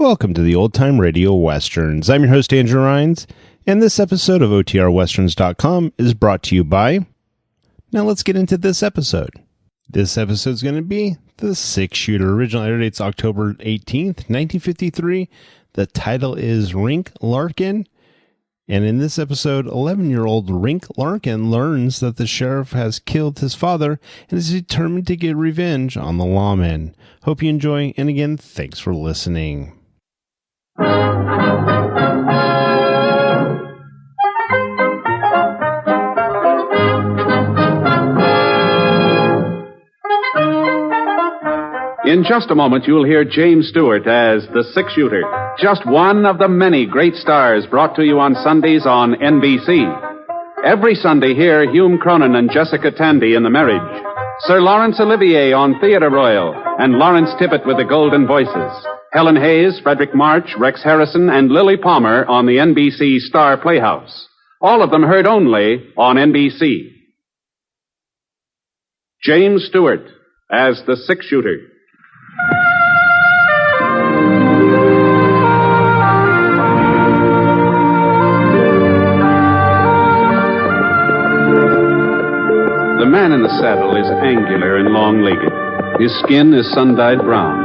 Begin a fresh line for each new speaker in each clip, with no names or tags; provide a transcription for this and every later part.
Welcome to the Old Time Radio Westerns. I'm your host, Andrew Rhynes, and this episode of OTRWesterns.com is brought to you by... Now let's get into this episode. This episode is going to be The Six Shooter. Original air date's October 18th, 1953. The title is Rink Larkin. And in this episode, 11-year-old Rink Larkin learns that the sheriff has killed his father and is determined to get revenge on the lawman. Hope you enjoy, and again, thanks for listening.
In just a moment, you'll hear James Stewart as the Six Shooter, just one of the many great stars brought to you on Sundays on NBC. Every Sunday, hear Hume Cronin and Jessica Tandy in The Marriage, Sir Laurence Olivier on Theatre Royal, and Lawrence Tippett with the Golden Voices, Helen Hayes, Frederick March, Rex Harrison, and Lily Palmer on the NBC Star Playhouse. All of them heard only on NBC. James Stewart as the Six Shooter. The man in the saddle is angular and long-legged. His skin is sun-dyed brown.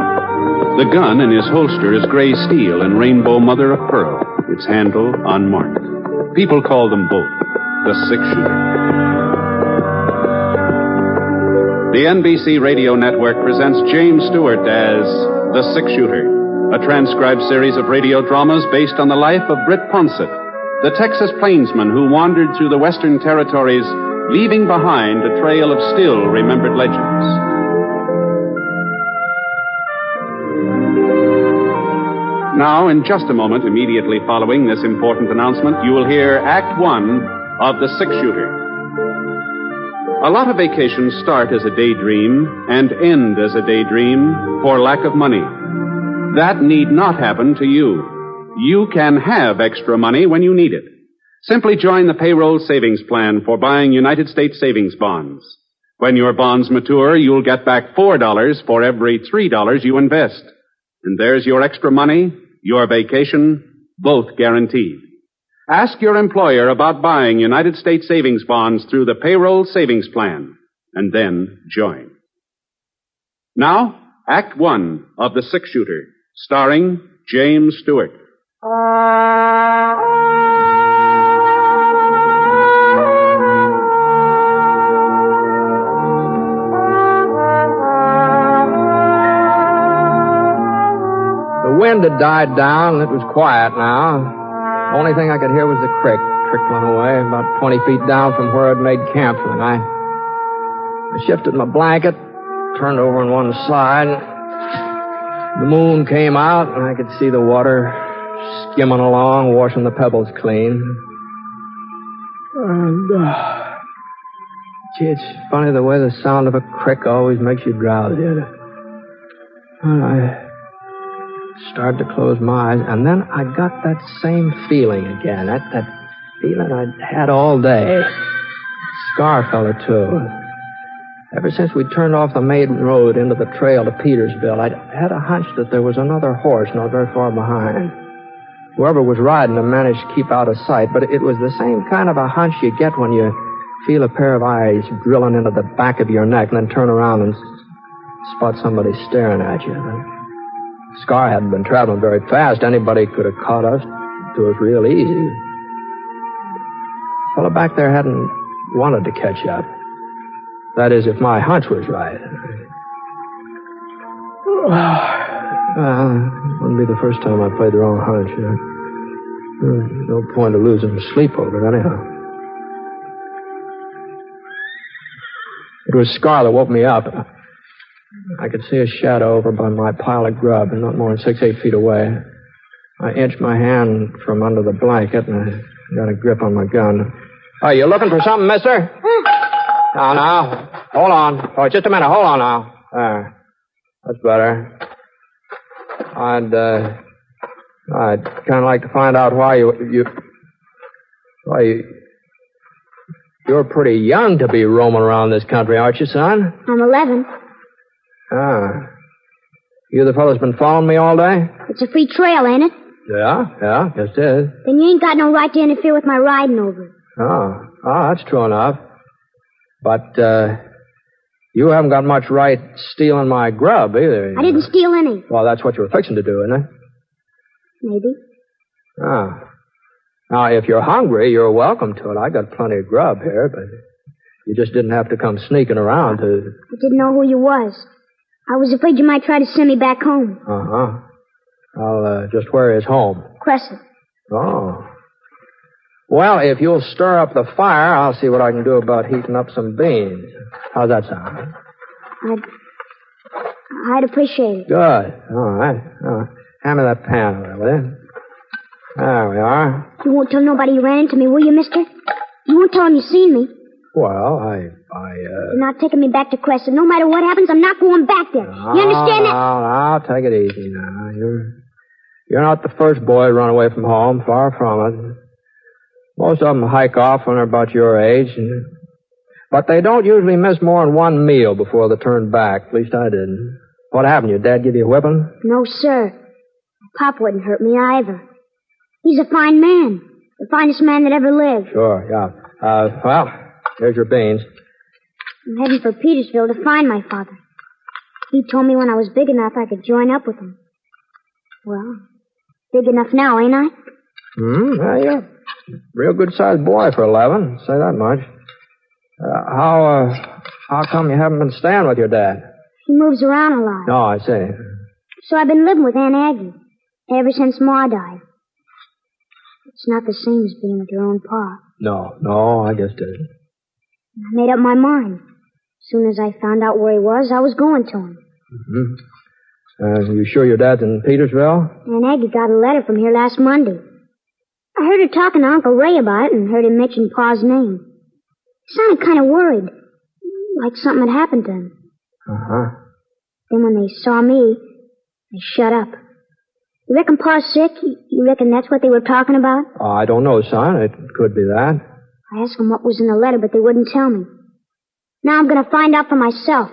The gun in his holster is gray steel and rainbow mother of pearl, its handle unmarked. People call them both the Six Shooter. The NBC Radio Network presents James Stewart as the Six Shooter, a transcribed series of radio dramas based on the life of Britt, the Texas plainsman who wandered through the western territories, leaving behind a trail of still-remembered legends. Now, in just a moment, immediately following this important announcement, you will hear Act One of The Six Shooter. A lot of vacations start as a daydream and end as a daydream for lack of money. That need not happen to you. You can have extra money when you need it. Simply join the payroll savings plan for buying United States savings bonds. When your bonds mature, you'll get back $4 for every $3 you invest. And there's your extra money, your vacation, both guaranteed. Ask your employer about buying United States savings bonds through the payroll savings plan, and then join. Now, Act One of The Six Shooter, starring James Stewart.
The wind had died down, and it was quiet now. The only thing I could hear was the creek trickling away about 20 feet down from where I'd made camp for the night. I shifted my blanket, turned over on one side. The moon came out, and I could see the water skimming along, washing the pebbles clean. And, gee, it's funny the way the sound of a creek always makes you drowsy. And I started to close my eyes, and then I got that same feeling again, that feeling I'd had all day. Scar fella, too. Ever since we turned off the main road into the trail to Petersville, I'd had a hunch that there was another horse not very far behind. Whoever was riding him managed to keep out of sight, but it was the same kind of a hunch you get when you feel a pair of eyes drilling into the back of your neck and then turn around and spot somebody staring at you. Scar hadn't been traveling very fast. Anybody could have caught us. It was real easy. The fellow back there hadn't wanted to catch up. That is, if my hunch was right. Well, it wouldn't be the first time I played the wrong hunch. There's no point of losing sleep over it, anyhow. It was Scar that woke me up. I could see a shadow over by my pile of grub, and not more than 6-8 feet away. I inched my hand from under the blanket, and I got a grip on my gun. Are you looking for something, mister? Now. Hold on. Oh, just a minute. Hold on now. There. That's better. I'd kind of like to find out why you're pretty young to be roaming around this country, aren't you, son?
I'm 11.
Ah. You the fellas been following me all day?
It's a free trail, ain't it?
Yeah, guess it is.
Then you ain't got no right to interfere with my riding over it.
Oh, that's true enough. But, you haven't got much right stealing my grub, either.
I didn't steal any.
Well, that's what you were fixing to do, isn't it?
Maybe.
Oh. Now, if you're hungry, you're welcome to it. I got plenty of grub here, but you just didn't have to come sneaking around to...
I didn't know who you was. I was afraid you might try to send me back home.
Uh-huh. Well, just where is home?
Crescent.
Oh. Well, if you'll stir up the fire, I'll see what I can do about heating up some beans. How's that sound?
I'd appreciate it.
Good. All right. Hand me that pan over there, will you? There we are.
You won't tell nobody you ran into me, will you, mister? You won't tell them you seen me.
Well,
You're not taking me back to Crescent. No matter what happens, I'm not going back there. You understand that?
I'll take it easy now. You're not the first boy to run away from home. Far from it. Most of them hike off when they're about your age. But they don't usually miss more than one meal before they turn back. At least I didn't. What happened? Your dad give you a whipping?
No, sir. Pop wouldn't hurt me either. He's a fine man. The finest man that ever lived.
Sure, yeah. Well, here's your beans.
I'm heading for Petersville to find my father. He told me when I was big enough I could join up with him. Well, big enough now, ain't I?
Yeah, you're a real good-sized boy for 11. Say that much. How come you haven't been staying with your dad?
He moves around a lot.
Oh, I see.
So I've been living with Aunt Aggie ever since Ma died. It's not the same as being with your own pa.
No, I guess it isn't.
I made up my mind. As soon as I found out where he was, I was going to him.
You sure your dad's in Petersville?
Aunt Aggie got a letter from here last Monday. I heard her talking to Uncle Ray about it and heard him mention Pa's name. He sounded kind of worried, like something had happened to him.
Uh-huh.
Then when they saw me, they shut up. You reckon Pa's sick? You reckon that's what they were talking about?
I don't know, son. It could be that.
I asked them what was in the letter, but they wouldn't tell me. Now I'm going to find out for myself.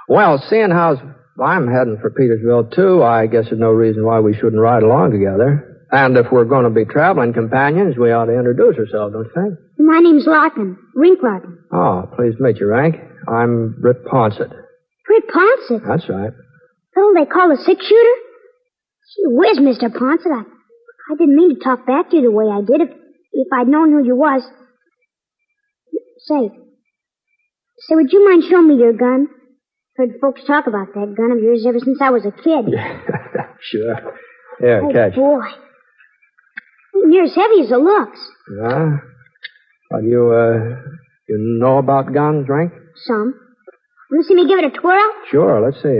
Well, seeing how I'm heading for Petersville, too, I guess there's no reason why we shouldn't ride along together. And if we're going to be traveling companions, we ought to introduce ourselves, don't you think?
My name's Larkin. Rink Larkin.
Oh, pleased to meet you, Rank. I'm Britt Ponset.
Britt Ponset?
That's right.
Fellow they call a six-shooter? Gee whiz, Mr. Ponset. I didn't mean to talk back to you the way I did. If I'd known who you was... Say, would you mind showing me your gun? Heard folks talk about that gun of yours ever since I was a kid.
Sure. Here, catch.
Boy. Ain't near as heavy as it looks.
Yeah? Well, you know about guns, Rank?
Some. Want to see me give it a twirl?
Sure, let's see.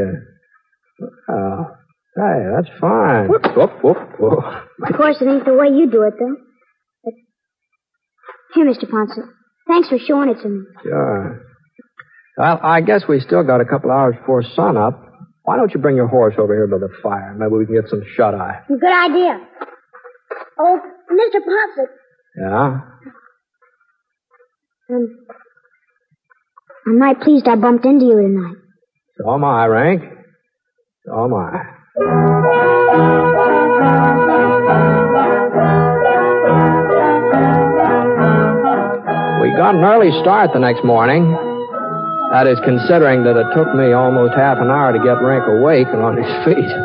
Hey, that's fine.
Whoop.
Whoop.
Of course, it ain't the way you do it, though. But... Here, Mr. Ponset. Thanks for showing it to me.
Sure. Well, I guess we still got a couple hours before sunup. Why don't you bring your horse over here by the fire? Maybe we can get some shut-eye.
Good idea. Oh, Mr. Ponset.
Yeah?
I'm right pleased I bumped into you tonight.
So am I, Rank. So am I. We got an early start the next morning. That is, considering that it took me almost half an hour to get Rink awake and on his feet. It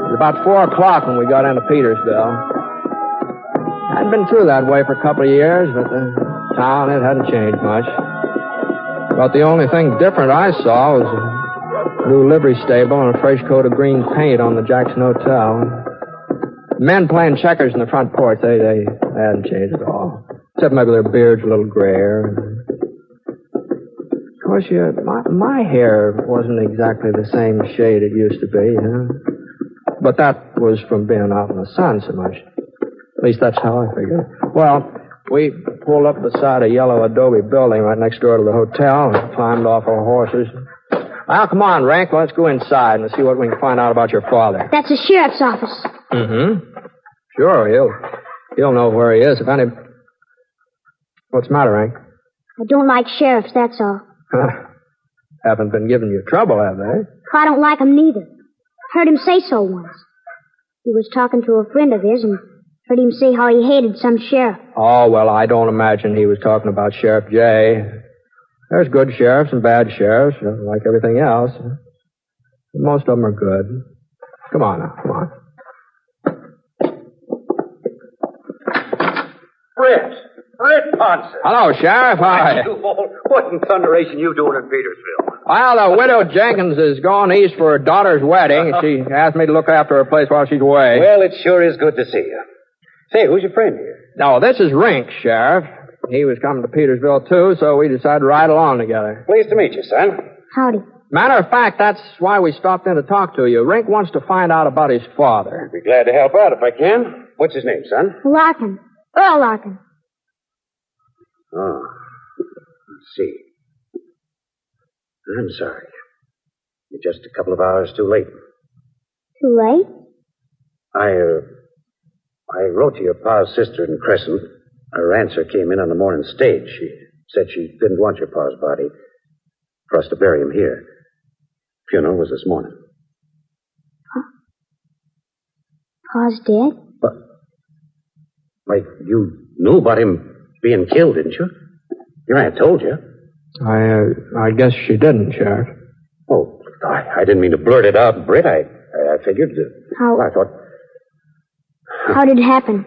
was about 4 o'clock when we got into Petersville. I'd been through that way for a couple of years, but the town, it hadn't changed much. But the only thing different I saw was a new livery stable and a fresh coat of green paint on the Jackson Hotel. Men playing checkers in the front porch, they hadn't changed at all. Except maybe their beards were a little grayer. Of course, my hair wasn't exactly the same shade it used to be, But that was from being out in the sun so much. At least that's how I figured. Well, we pulled up beside a yellow adobe building right next door to the hotel and climbed off our horses. Well, come on, Rank. Let's go inside and see what we can find out about your father.
That's the sheriff's office.
Mm-hmm. Sure, he'll know where he is. If any... What's the matter, Rank?
I don't like sheriffs, that's all.
haven't been giving you trouble, have they?
I don't like him neither. Heard him say so once. He was talking to a friend of his and heard him say how he hated some sheriff.
Oh, well, I don't imagine he was talking about Sheriff Jay. There's good sheriffs and bad sheriffs, like everything else. Most of them are good. Come on now, come on.
Britt Ponset.
Hello, Sheriff. Hi.
What in thunderation you doing in Petersville?
Well, the widow Jenkins is going east for her daughter's wedding. She asked me to look after her place while she's away.
Well, it sure is good to see you. Say, who's your friend here?
No, this is Rink, Sheriff. He was coming to Petersville, too, so we decided to ride along together.
Pleased to meet you, son.
Howdy.
Matter of fact, that's why we stopped in to talk to you. Rink wants to find out about his father.
Be glad to help out if I can. What's his name, son?
Larkin. Earl Larkin.
Oh, let's see. I'm sorry. You're just a couple of hours too late.
Too late?
I wrote to your pa's sister in Crescent. Her answer came in on the morning stage. She said she didn't want your pa's body for us to bury him here. Funeral was this morning.
Pa's dead?
But, like, you knew about him being killed, didn't you? Your aunt told you.
I guess she didn't, Sheriff.
Oh, I didn't mean to blurt it out, Britt. I figured... I thought...
How did it happen?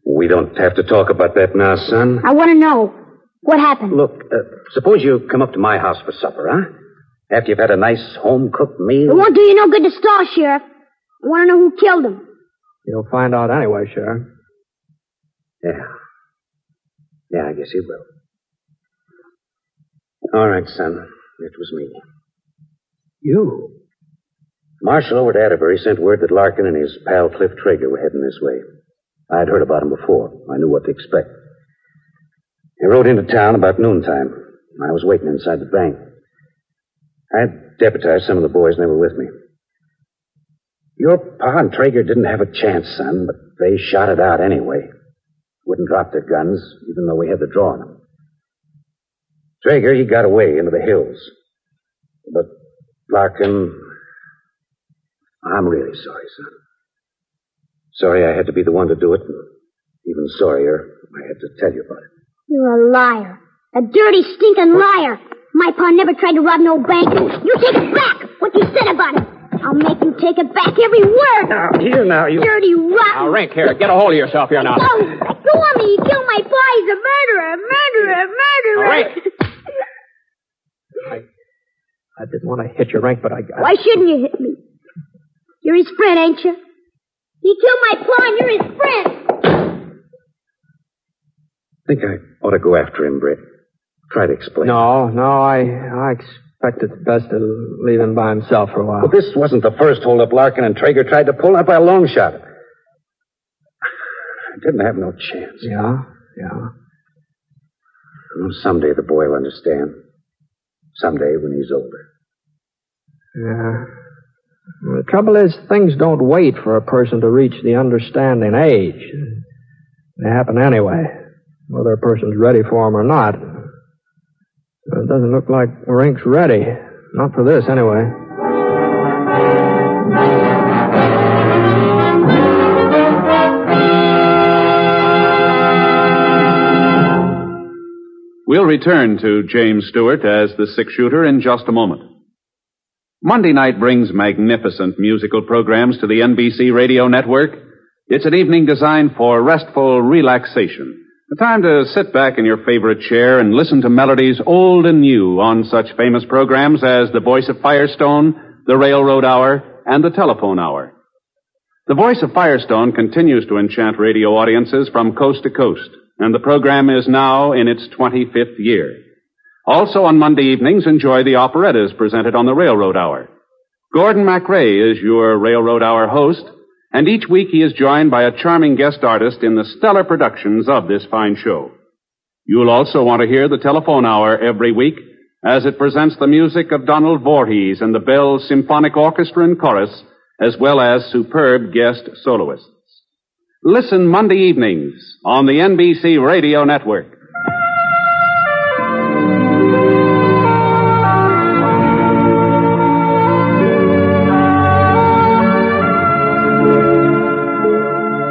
We don't have to talk about that now, son.
I want to know. What happened?
Look, suppose you come up to my house for supper, huh? After you've had a nice home-cooked meal.
It won't do you no good to stall, Sheriff. I want to know who killed him.
You'll find out anyway, Sheriff.
Yeah, I guess he will. All right, son. It was me.
You?
Marshal over at Atterbury sent word that Larkin and his pal Cliff Traeger were heading this way. I'd heard about him before. I knew what to expect. He rode into town about noontime. I was waiting inside the bank. I had deputized some of the boys, and they were with me. Your pa and Traeger didn't have a chance, son, but they shot it out anyway. Wouldn't drop their guns, even though we had the draw on them. Traeger, he got away into the hills. But Larkin... I'm really sorry, son. Sorry I had to be the one to do it, and even sorrier I had to tell you about it.
You're a liar. A dirty, stinking liar. My pa never tried to rob no bank. You take it back, what you said about it. I'll make you take it back, every word.
Now, you...
Dirty, rotten...
Now, Rink, here, get a hold of yourself here now.
No, let go of me. You killed my pa. He's a murderer.
Now, Rink! I didn't want to hit you, Rink, but I...
Why shouldn't you hit me? You're his friend, ain't you? He killed my pa, and you're his friend.
I think I ought to go after him, Britt. Try to explain.
No, I expect it's best to leave him by himself for a while.
But this wasn't the first holdup Larkin and Traeger tried to pull, not by a long shot. I didn't have no chance.
Yeah.
Well, someday the boy will understand. Someday when he's older.
Yeah. Well, the trouble is, things don't wait for a person to reach the understanding age. They happen anyway, whether a person's ready for them or not. It doesn't look like Rink's ready. Not for this, anyway.
We'll return to James Stewart as the six-shooter in just a moment. Monday night brings magnificent musical programs to the NBC radio network. It's an evening designed for restful relaxation. A time to sit back in your favorite chair and listen to melodies old and new on such famous programs as The Voice of Firestone, The Railroad Hour, and The Telephone Hour. The Voice of Firestone continues to enchant radio audiences from coast to coast, and the program is now in its 25th year. Also on Monday evenings, enjoy the operettas presented on the Railroad Hour. Gordon MacRae is your Railroad Hour host, and each week he is joined by a charming guest artist in the stellar productions of this fine show. You'll also want to hear the Telephone Hour every week as it presents the music of Donald Voorhees and the Bell Symphonic Orchestra and Chorus, as well as superb guest soloists. Listen Monday evenings on the NBC Radio Network.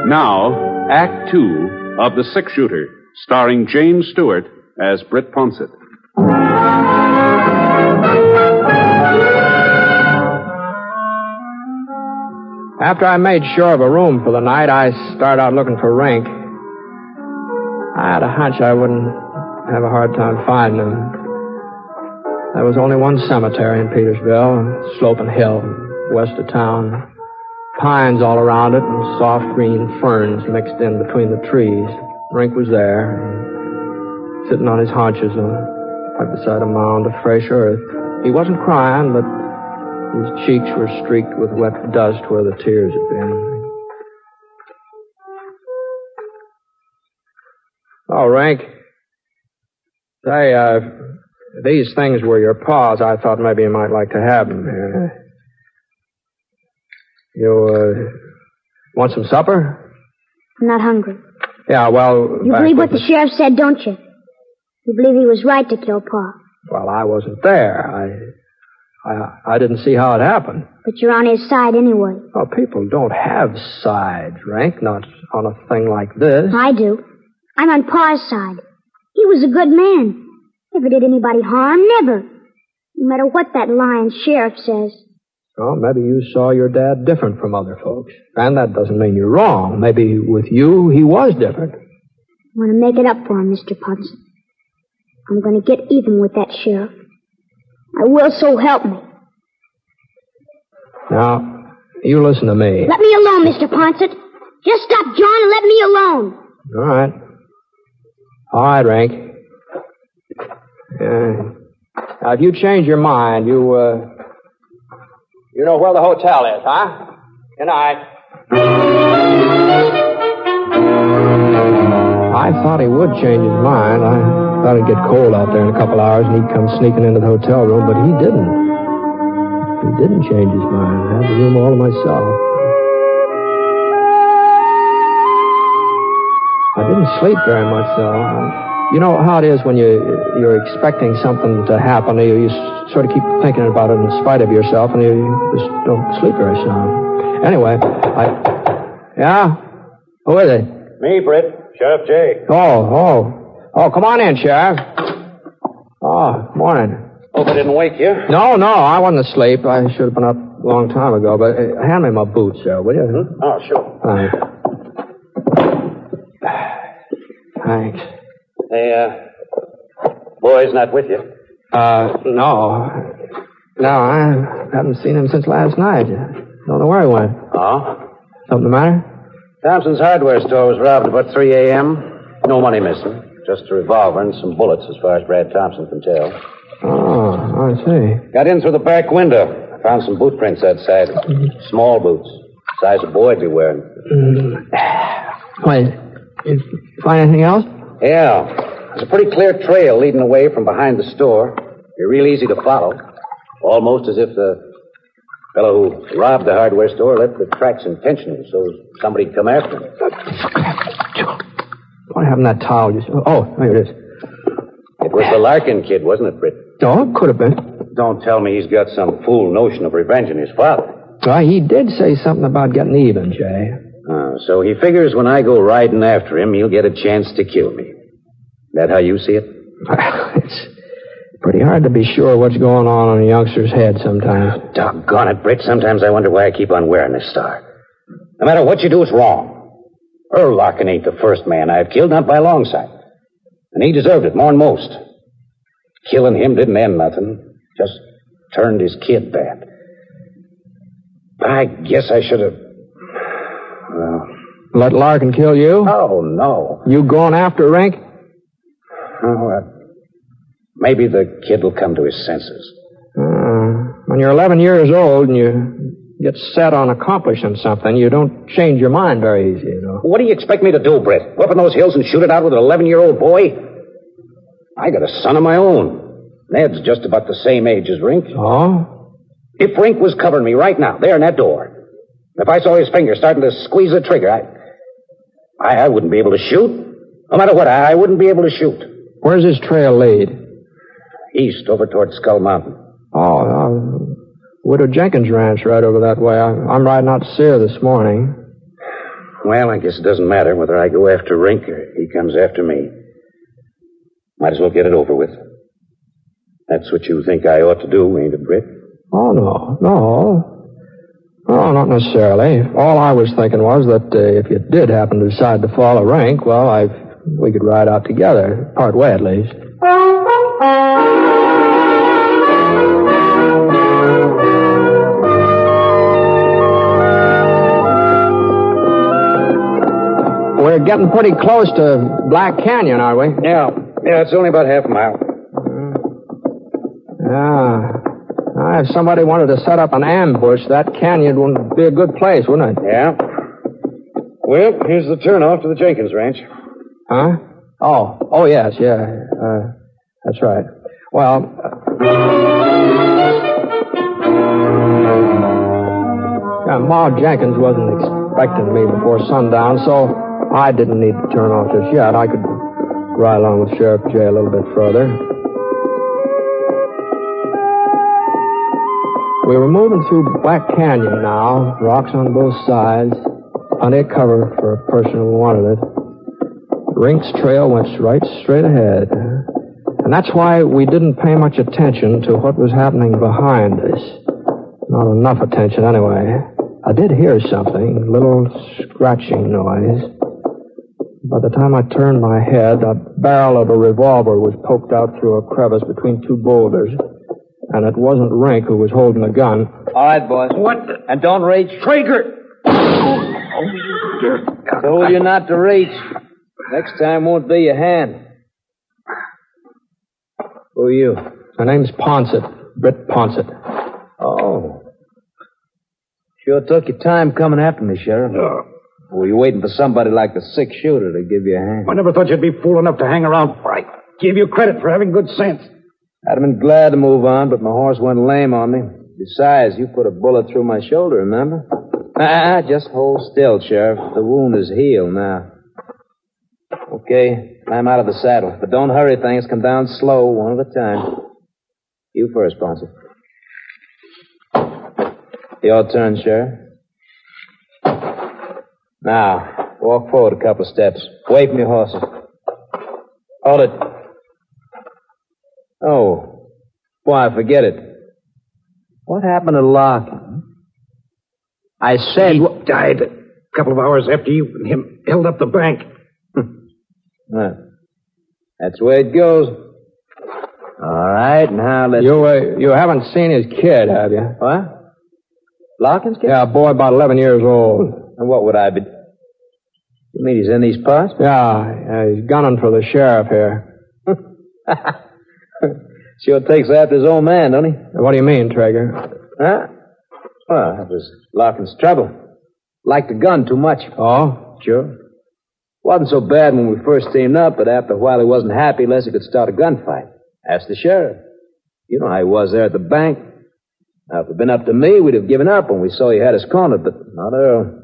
Now, Act Two of The Six Shooter, starring James Stewart as Britt Ponset.
After I made sure of a room for the night, I started out looking for Rink. I had a hunch I wouldn't have a hard time finding him. There was only one cemetery in Petersville, a sloping hill west of town. Pines all around it and soft green ferns mixed in between the trees. Rink was there, sitting on his haunches right beside a mound of fresh earth. He wasn't crying, but his cheeks were streaked with wet dust where the tears had been. Oh, Rink. Say, these things were your paws. I thought maybe you might like to have them. You, want some supper?
I'm not hungry.
Yeah, well...
You believe what the sheriff said, don't you? You believe he was right to kill Pa?
Well, I wasn't there. I didn't see how it happened.
But you're on his side anyway.
Well, people don't have sides, Rink, not on a thing like this.
I do. I'm on Pa's side. He was a good man. Never did anybody harm, never. No matter what that lying sheriff says.
Well, maybe you saw your dad different from other folks. And that doesn't mean you're wrong. Maybe with you, he was different.
I want to make it up for him, Mr. Ponset. I'm going to get even with that sheriff. I will, so help me.
Now, you listen to me.
Let me alone, Mr. Ponset. Just stop, John, and let me alone.
All right. All right, Rink. Now, if you change your mind, you know where the hotel is, huh? Good night. I thought he would change his mind. I thought it'd get cold out there in a couple hours and he'd come sneaking into the hotel room, but he didn't. He didn't change his mind. I had the room all to myself. I didn't sleep very much, though. You know how it is when you're expecting something to happen, you sort of keep thinking about it in spite of yourself, and you just don't sleep very sound. Anyway, Yeah? Who is it?
Me, Britt. Sheriff J.
Oh, come on in, Sheriff. Oh, morning.
Hope I didn't wake you.
No, I wasn't asleep. I should have been up a long time ago, but hand me my boots, sir, will you?
Oh, sure.
Thanks.
Hey, boy's not with you?
No. No, I haven't seen him since last night. Don't know where he went.
Oh?
Something the matter?
Thompson's hardware store was robbed about 3 a.m. No money missing. Just a revolver and some bullets, as far as Brad Thompson can tell.
Oh, I see.
Got in through the back window. Found some boot prints outside. Small boots. Size a boy'd be wearing.
Wait, you find anything else?
Yeah. There's a pretty clear trail leading away from behind the store. Be real easy to follow. Almost as if the fellow who robbed the hardware store left the tracks intentionally so somebody'd come after him.
What happened to that towel? Oh, here it is.
It was the Larkin kid, wasn't it, Britt?
Oh, it could have been.
Don't tell me he's got some fool notion of revenging his father.
Well, he did say something about getting even, Jay.
So he figures when I go riding after him, he'll get a chance to kill me. That how you see it?
It's pretty hard to be sure what's going on in a youngster's head sometimes.
Doggone it, Britt. Sometimes I wonder why I keep on wearing this star. No matter what you do, it's wrong. Earl Larkin ain't the first man I've killed, not by a long sight. And he deserved it more than most. Killing him didn't end nothing. Just turned his kid bad. I guess I should have... Well...
Let Larkin kill you?
Oh, no.
You going after Rink?
Oh, maybe the kid will come to his senses.
When you're 11 years old and you get set on accomplishing something, you don't change your mind very easy, you know.
What do you expect me to do, Britt? Go up in those hills and shoot it out with an 11-year-old boy? I got a son of my own. Ned's just about the same age as Rink.
Oh?
If Rink was covering me right now, there in that door, if I saw his finger starting to squeeze the trigger, I wouldn't be able to shoot. No matter what, I wouldn't be able to shoot.
Where's his trail lead?
East, over toward Skull Mountain.
Widow Jenkins' ranch right over that way. I'm riding out to see her this morning.
Well, I guess it doesn't matter whether I go after Rink or he comes after me. Might as well get it over with. That's what you think I ought to do, ain't it, Britt?
Oh, no, not necessarily. All I was thinking was that if you did happen to decide to follow Rink, well, we could ride out together, part way at least. We're getting pretty close to Black Canyon, aren't we?
Yeah, it's only about half a mile.
If somebody wanted to set up an ambush, that canyon wouldn't be a good place, wouldn't it?
Yeah. Well, here's the turnoff to the Jenkins Ranch.
Huh? Oh, yes, yeah. That's right. Well, Ma Jenkins wasn't expecting me before sundown, so I didn't need to turn off just yet. I could ride along with Sheriff J a little bit further. We were moving through Black Canyon now, rocks on both sides, plenty of cover for a person who wanted it. Rink's trail went right straight ahead, and that's why we didn't pay much attention to what was happening behind us. Not enough attention, anyway. I did hear something, a little scratching noise. By the time I turned my head, a barrel of a revolver was poked out through a crevice between two boulders. And it wasn't Rink who was holding the gun.
All right, boys.
What?
And don't reach.
Traeger!
Told you not to reach. Next time won't be your hand. Who are you?
My name's Ponset. Britt Ponset.
Oh. Sure took your time coming after me, Sheriff. Were you waiting for somebody like the 6-shooter to give you a hand?
I never thought you'd be fool enough to hang around. I give you credit for having good sense.
I'd have been glad to move on, but my horse went lame on me. Besides, you put a bullet through my shoulder, remember? Just hold still, Sheriff. The wound is healed now. Okay, climb out of the saddle. But don't hurry things. Come down slow, one at a time. You first, Ponset. Your turn, Sheriff. Now, walk forward a couple of steps. Away from your horses. Hold it. Oh, why, forget it. What happened to Larkin?
I said... He died a couple of hours after you and him held up the bank.
That's the way it goes. All right, now let's...
You haven't seen his kid, have you?
What? Larkin's kid?
Yeah, a boy about 11 years old.
And what would I be... You mean he's in these parts?
Yeah, he's gunning for the sheriff here.
Sure takes after his old man, don't he?
What do you mean, Traeger?
Huh? Well, that was Larkin's trouble. Liked the gun too much.
Oh?
Sure. Wasn't so bad when we first teamed up, but after a while he wasn't happy unless he could start a gunfight. Ask the sheriff. You know how he was there at the bank. Now, if it had been up to me, we'd have given up when we saw you had us cornered, but not Earl.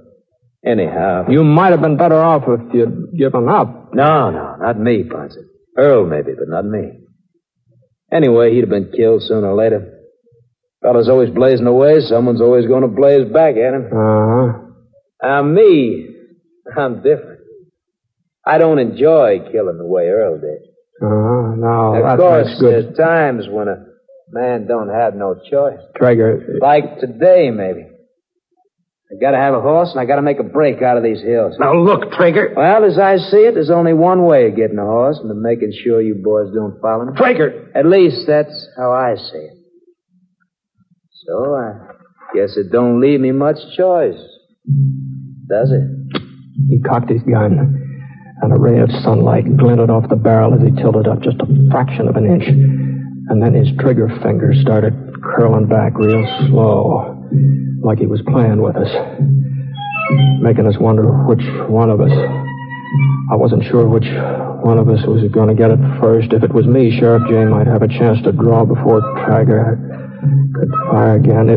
Anyhow.
You might have been better off if you'd given up.
No, not me, Ponset. Earl, maybe, but not me. Anyway, he'd have been killed sooner or later. Fella's always blazing away. Someone's always going to blaze back at him.
Uh-huh.
Me, I'm different. I don't enjoy killing the way Earl did.
Uh-huh. No,
of
that's
course,
good.
there's times when a man don't have no choice.
Traeger.
Like today, maybe. I gotta have a horse, and I gotta make a break out of these hills.
Now, look, Traeger.
Well, as I see it, there's only one way of getting a horse, and of making sure you boys don't follow me.
Traeger!
At least that's how I see it. So, I guess it don't leave me much choice, does it?
He cocked his gun, and a ray of sunlight glinted off the barrel as he tilted up just a fraction of an inch. And then his trigger finger started curling back real slow, like he was playing with us, making us wonder which one of us. I wasn't sure which one of us was going to get it first. If it was me, Sheriff J might have a chance to draw before Traeger could fire again.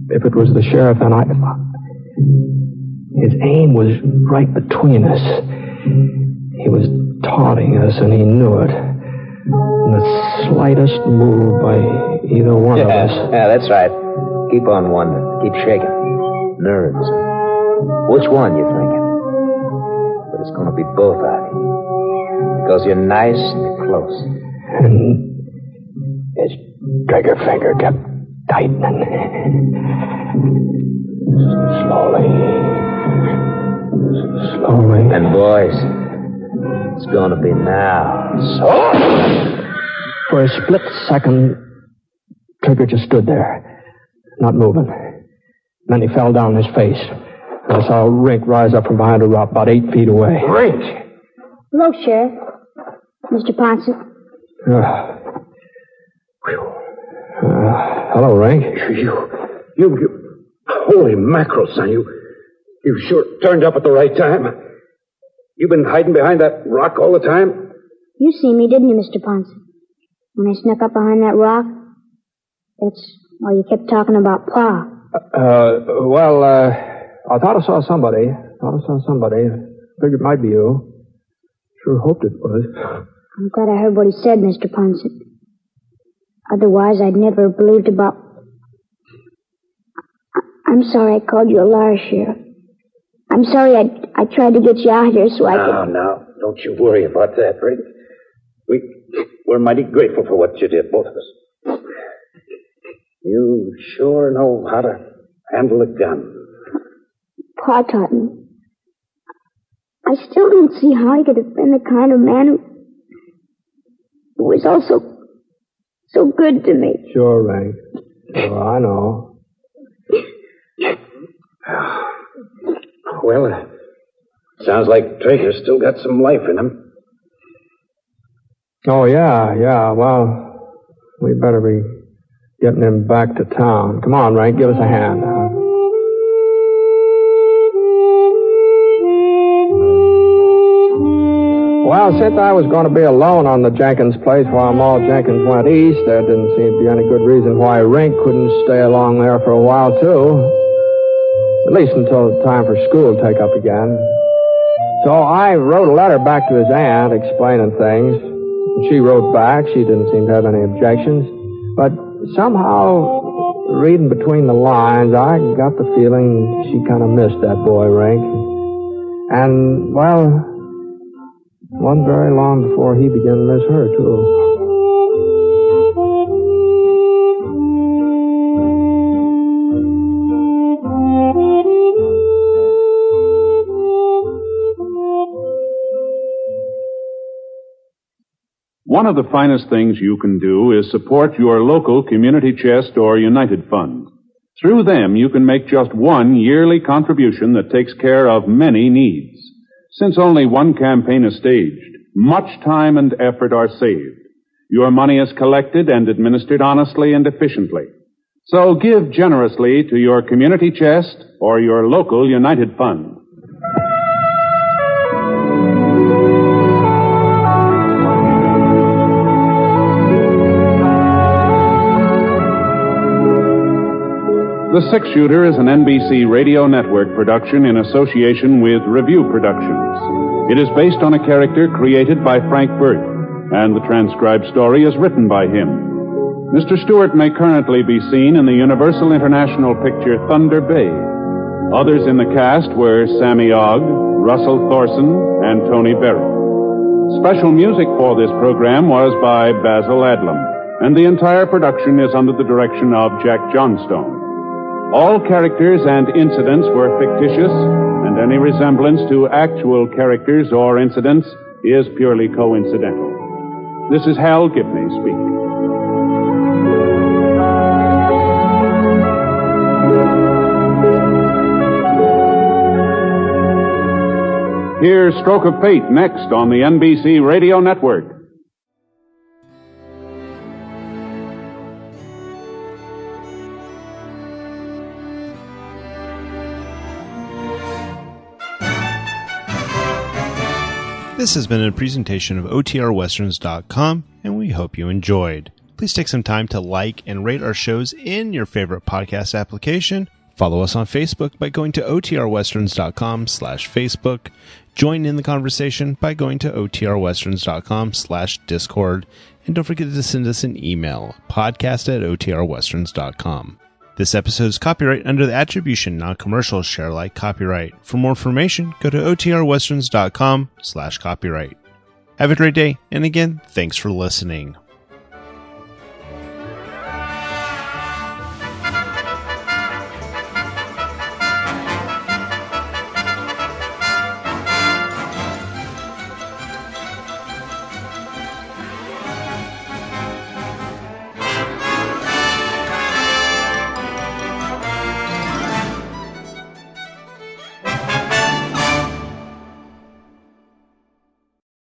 If it was the sheriff, then his aim was right between us. He was taunting us, and he knew it. And the slightest move by either one of us...
Yeah, that's right. Keep on wondering. Keep shaking. Nerves. Which one you thinking? But it's going to be both of you. Because you're nice and close.
And his trigger finger kept tightening. Slowly.
And boys, it's going to be now.
So? For a split second, Trigger just stood there, not moving. Then he fell down on his face. And I saw Rink rise up from behind a rock about 8 feet away.
Rink!
Hello, Sheriff. Mr. Ponset.
Hello, Rink.
You, holy mackerel, son. You sure turned up at the right time. You've been hiding behind that rock all the time?
You see me, didn't you, Mr. Ponset? When I snuck up behind that rock, that's why you kept talking about Pa.
I thought I saw somebody. Figured it might be you. Sure hoped it was.
I'm glad I heard what he said, Mr. Ponset. Otherwise, I'd never have believed about... I'm sorry I called you a liar, Sheriff. I'm sorry I tried to get you out here so I could...
No, don't you worry about that, Britt. We're mighty grateful for what you did, both of us. You sure know how to handle a gun.
Pa taught me. I still don't see how he could have been the kind of man who was also so good to me.
Sure, Rink. Sure, I know.
Well, sounds like Traeger's still got some life in him.
Oh, yeah. Well, we better be getting him back to town. Come on, Rink, give us a hand. Well, since I was going to be alone on the Jenkins place while Maul Jenkins went east, there didn't seem to be any good reason why Rink couldn't stay along there for a while, too. At least until the time for school to take up again. So I wrote a letter back to his aunt explaining things. She wrote back. She didn't seem to have any objections. But somehow, reading between the lines, I got the feeling she kind of missed that boy, Rink. And, well, wasn't very long before he began to miss her, too.
One of the finest things you can do is support your local community chest or United Fund. Through them, you can make just one yearly contribution that takes care of many needs. Since only one campaign is staged, much time and effort are saved. Your money is collected and administered honestly and efficiently. So give generously to your community chest or your local United Fund. The Six Shooter is an NBC radio network production in association with Review Productions. It is based on a character created by Frank Burt, and the transcribed story is written by him. Mr. Stewart may currently be seen in the Universal International picture Thunder Bay. Others in the cast were Sammy Ogg, Russell Thorson, and Tony Barrett. Special music for this program was by Basil Adlam, and the entire production is under the direction of Jack Johnstone. All characters and incidents were fictitious, and any resemblance to actual characters or incidents is purely coincidental. This is Hal Gibney speaking. Here's Stroke of Fate next on the NBC Radio Network.
This has been a presentation of OTRWesterns.com, and we hope you enjoyed. Please take some time to like and rate our shows in your favorite podcast application. Follow us on Facebook by going to OTRWesterns.com/Facebook. Join in the conversation by going to OTRWesterns.com/Discord. And don't forget to send us an email, podcast@OTRWesterns.com. This episode is copyright under the attribution, non-commercial, share alike copyright. For more information, go to otrwesterns.com/copyright. Have a great day, and again, thanks for listening.